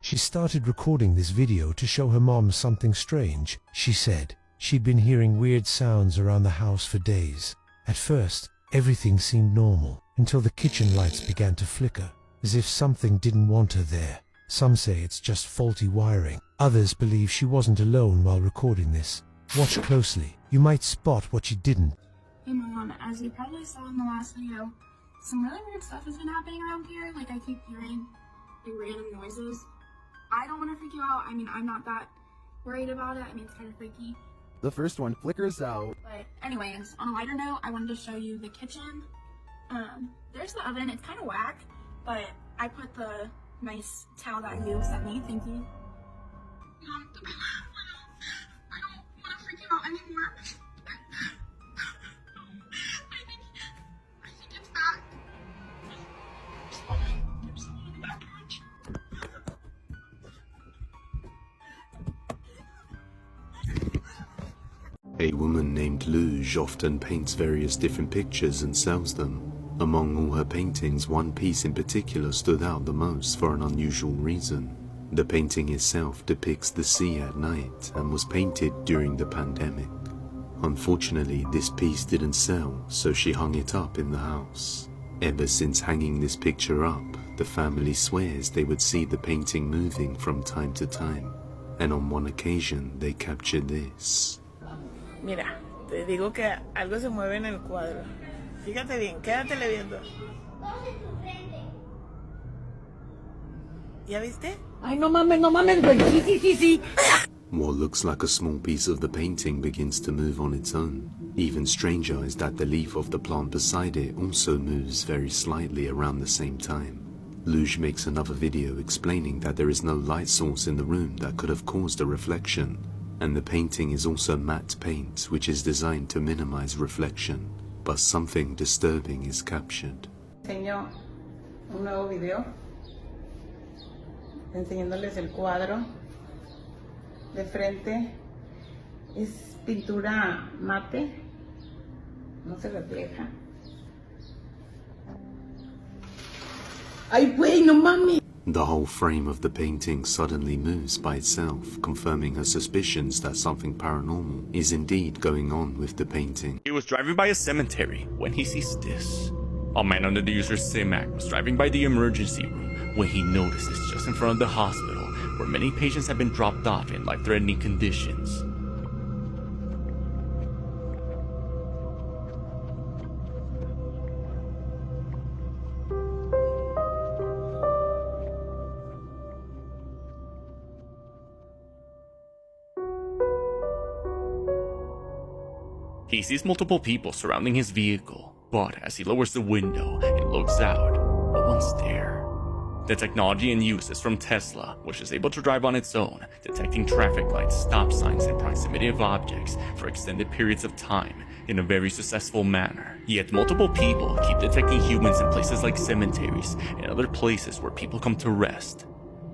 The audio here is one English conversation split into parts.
She started recording this video to show her mom something strange. She said she'd been hearing weird sounds around the house for days. At first, everything seemed normal, until the kitchen lights began to flicker, as if something didn't want her there. Some say it's just faulty wiring. Others believe she wasn't alone while recording this. Watch closely. You might spot what she didn't. Hey Mom, as you probably saw in the last video, some really weird stuff has been happening around here. Like, I keep hearing like random noises. I don't want to freak you out. I mean, I'm not that worried about it. I mean, it's kind of freaky. The first one flickers out. But anyways, on a lighter note, I wanted to show you the kitchen. There's the oven. It's kind of whack, but I put the nice towel that you sent me. Thank you. Mom, I don't want to freak you out anymore. I think it's back. There's someone in the back porch. A woman named Luge often paints various different pictures and sells them. Among all her paintings, one piece in particular stood out the most for an unusual reason. The painting itself depicts the sea at night and was painted during the pandemic. Unfortunately, this piece didn't sell, so she hung it up in the house. Ever since hanging this picture up, the family swears they would see the painting moving from time to time, and on one occasion they captured this. Mira, te digo que algo se mueve en el cuadro. Fíjate bien, quédatele viendo. ¿Ya viste? Ay, no mames, güey. Sí. What looks like a small piece of the painting begins to move on its own. Even stranger is that the leaf of the plant beside it also moves very slightly around the same time. Luge makes another video explaining that there is no light source in the room that could have caused a reflection, and the painting is also matte paint, which is designed to minimize reflection, but something disturbing is captured. Enseño un nuevo video enseñándoles el cuadro de frente. Es pintura mate, no se refleja. Ay, güey, no mames. The whole frame of the painting suddenly moves by itself, confirming her suspicions that something paranormal is indeed going on with the painting. He was driving by a cemetery when he sees this. A man under the user Simac was driving by the emergency room when he notices just in front of the hospital where many patients have been dropped off in life-threatening conditions. He sees multiple people surrounding his vehicle, but as he lowers the window and looks out, no one's there. The technology in use is from Tesla, which is able to drive on its own, detecting traffic lights, stop signs, and proximity of objects for extended periods of time in a very successful manner. Yet multiple people keep detecting humans in places like cemeteries and other places where people come to rest.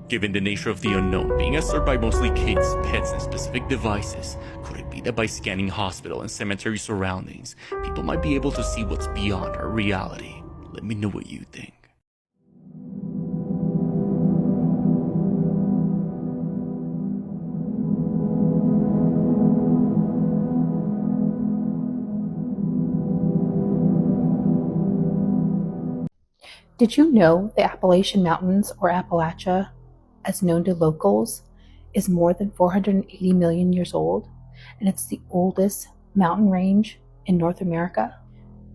Given the nature of the unknown being observed by mostly kids, pets, and specific devices, could it be that by scanning hospital and cemetery surroundings, people might be able to see what's beyond our reality? Let me know what you think. Did you know the Appalachian Mountains, or Appalachia, as known to locals, is more than 480 million years old, and it's the oldest mountain range in North America?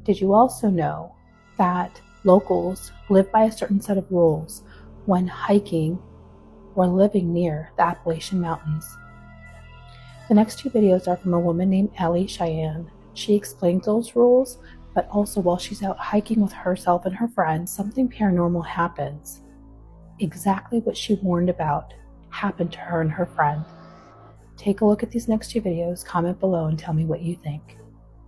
Did you also know that locals live by a certain set of rules when hiking or living near the Appalachian Mountains? The next two videos are from a woman named Ellie Cheyenne. She explains those rules, but also while she's out hiking with herself and her friends, something paranormal happens. Exactly what she warned about happened to her and her friend. Take a look at these next two videos, comment below, and tell me what you think.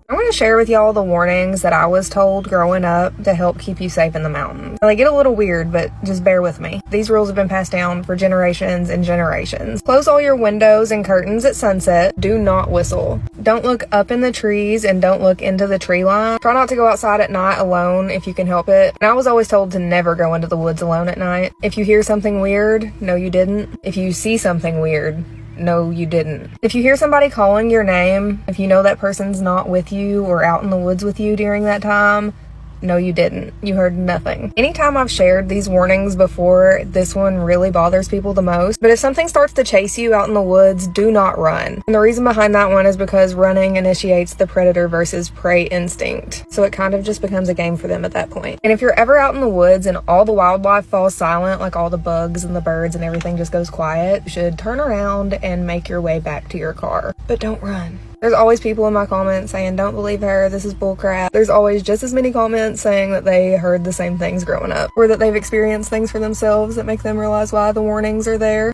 I want to share with y'all the warnings that I was told growing up to help keep you safe in the mountains. They get a little weird, but just bear with me. These rules have been passed down for generations and generations. Close all your windows and curtains at sunset. Do not whistle. Don't look up in the trees and don't look into the tree line. Try not to go outside at night alone if you can help it. And I was always told to never go into the woods alone at night. If you hear something weird, no you didn't. If you see something weird, no, you didn't. If you hear somebody calling your name, if you know that person's not with you or out in the woods with you during that time, no, you didn't. You heard nothing. Anytime I've shared these warnings before, this one really bothers people the most. But if something starts to chase you out in the woods, do not run. And the reason behind that one is because running initiates the predator versus prey instinct. So it kind of just becomes a game for them at that point. And if you're ever out in the woods and all the wildlife falls silent, like all the bugs and the birds and everything just goes quiet, you should turn around and make your way back to your car. But don't run. There's always people in my comments saying, don't believe her, this is bullcrap. There's always just as many comments saying that they heard the same things growing up, or that they've experienced things for themselves that make them realize why the warnings are there.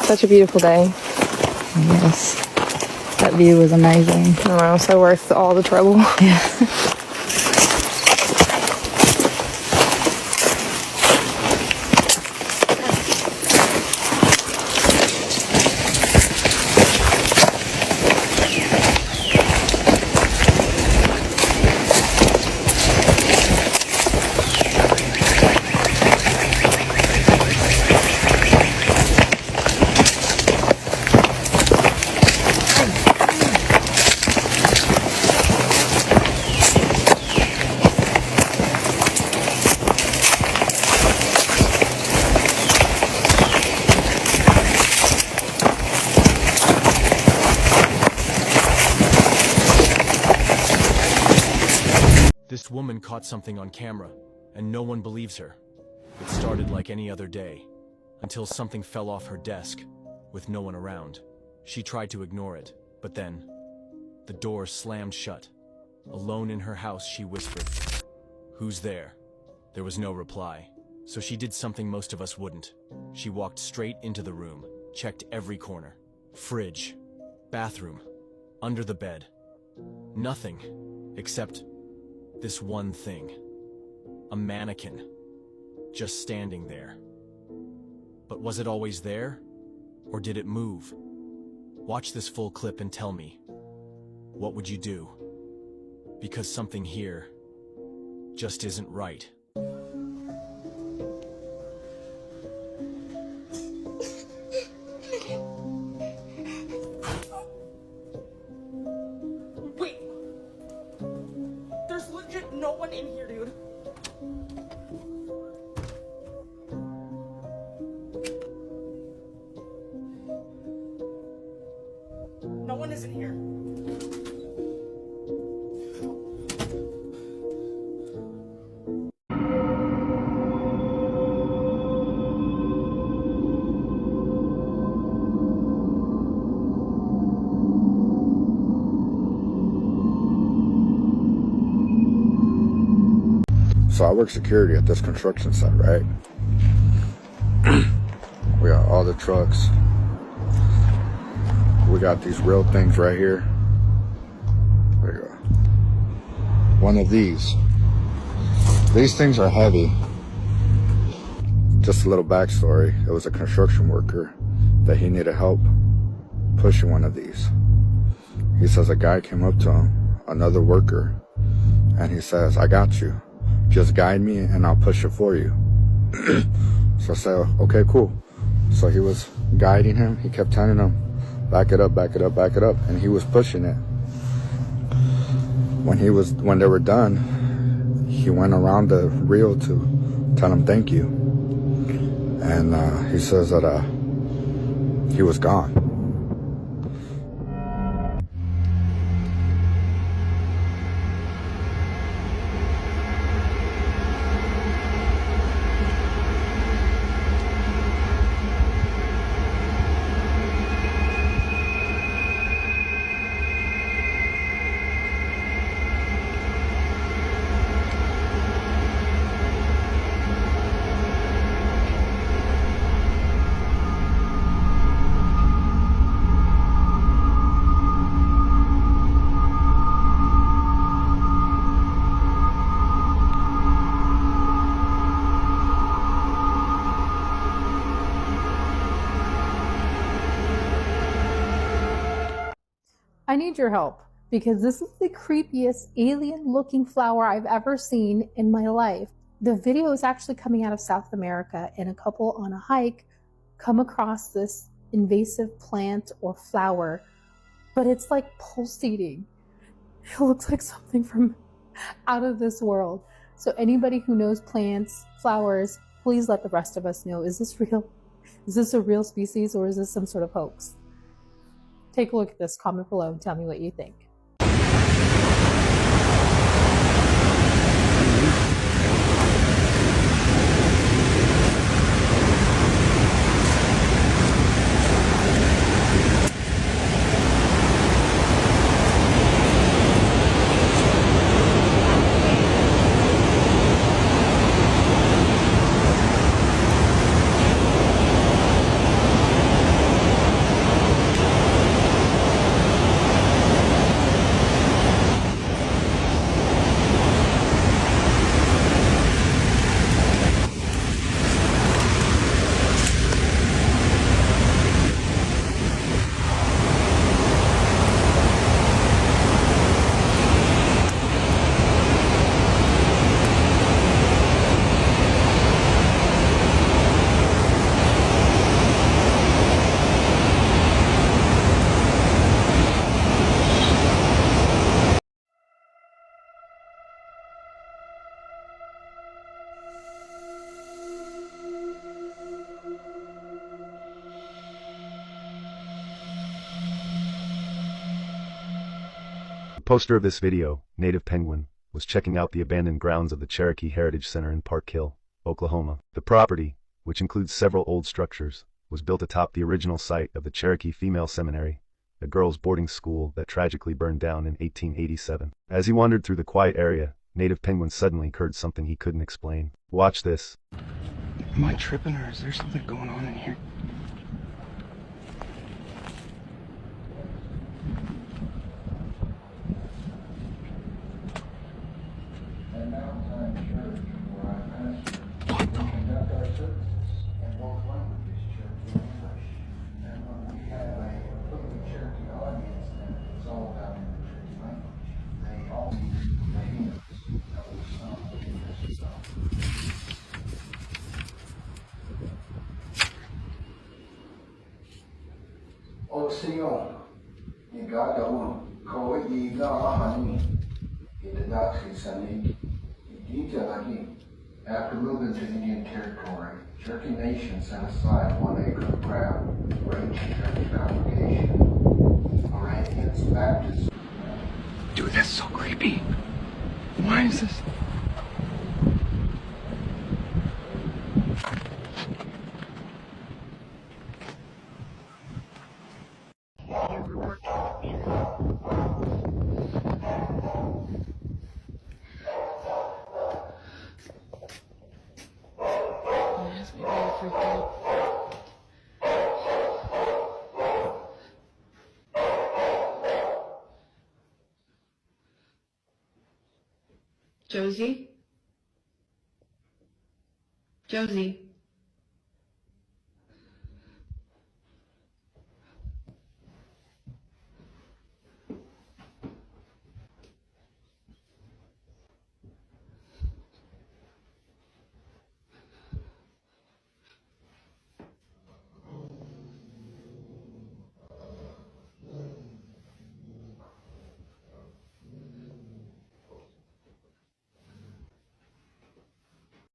Such a beautiful day. Yes. That view was amazing. I know, so worth all the trouble. Yeah. This woman caught something on camera, and no one believes her. It started like any other day, until something fell off her desk, with no one around. She tried to ignore it, but then, the door slammed shut. Alone in her house, she whispered, "Who's there?" There was no reply, so she did something most of us wouldn't. She walked straight into the room, checked every corner. Fridge, bathroom, under the bed. Nothing, except this one thing. A mannequin. Just standing there. But was it always there? Or did it move? Watch this full clip and tell me. What would you do? Because something here just isn't right. Wait! There's legit no one in here, dude. No one is in here. So I work security at this construction site, right? We got all the trucks. We got these real things right here. There you go. One of these. These things are heavy. Just a little backstory. It was a construction worker that he needed help pushing one of these. He says a guy came up to him, another worker, and he says, "I got you. Just guide me and I'll push it for you." So I said, okay, cool. So he was guiding him. He kept telling him, back it up, back it up, back it up. And he was pushing it. When they were done, he went around the reel to tell him thank you. And he says that he was gone. I need your help because this is the creepiest alien-looking flower I've ever seen in my life. The video is actually coming out of South America, and a couple on a hike come across this invasive plant or flower, but it's like pulsating. It looks like something from out of this world. So anybody who knows plants, flowers, please let the rest of us know. Is this real? Is this a real species or is this some sort of hoax? Take a look at this, comment below and tell me what you think. The poster of this video, Native Penguin, was checking out the abandoned grounds of the Cherokee Heritage Center in Park Hill, Oklahoma. The property, which includes several old structures, was built atop the original site of the Cherokee Female Seminary, a girls' boarding school that tragically burned down in 1887. As he wandered through the quiet area, Native Penguin suddenly heard something he couldn't explain. Watch this. Am I tripping or is there something going on in here? O Senhor, em cada coi e garahani, in the Nazi Senate, after moving to Indian Territory, Cherokee Nation set aside 1 acre of ground for ancient Cherokee congregation. Moravians, Baptists. Dude, that's so creepy. Why is this? Josie? Josie?